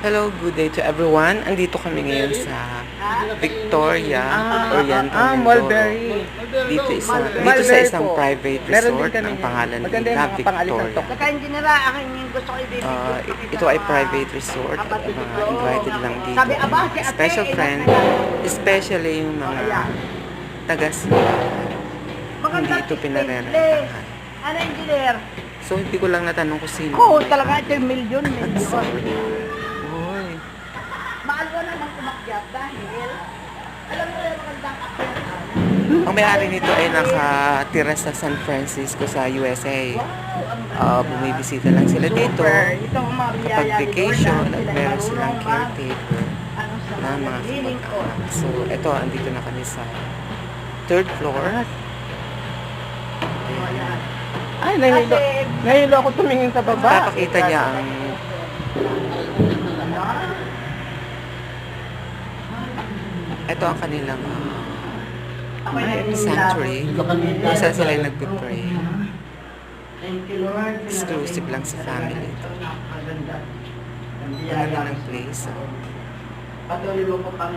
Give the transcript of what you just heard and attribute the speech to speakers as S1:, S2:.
S1: Hello, good day to everyone. Andito kami ngayon sa Victoria, Oriental, Mindoro.
S2: Mulberry.
S1: Dito sa
S2: Mulberry
S1: isang
S2: po.
S1: private
S2: Meron din
S1: resort
S2: kami
S1: ng
S2: yan.
S1: pangalan
S2: Maganda
S1: nila
S2: yung mga pangalitan
S1: Victoria.
S2: to.
S3: Saka engineer, aking gusto ko i-video.
S1: Ito ay private resort at ang mga invited lang dito.
S3: Sabi, aba, si ate,
S1: Special friend, especially yung mga taga-simbahan. Hindi ito pinarerentahan.
S3: Ano engineer?
S1: So, hindi ko lang natanong kung sino.
S3: Oo, talaga ito yung milyon.
S1: Uy.
S3: Maalwa naman kumakyat dahil alam mo yung magandang akyat.
S1: Ang may-ari nito ay nakatira sa San Francisco sa USA. Bumibisita lang sila dito kapag vacation at meron silang caretaker na mga kamag-anak. So, ito, andito na kami sa third floor.
S2: Ay, nahilo ako tumingin sa baba.
S1: Papakita niya ang ito ang kanilang sanctuary. Kung saan sila yung nagpipray. Exclusive lang sa family ito. Ganda ng place.
S3: Patuloy mo pa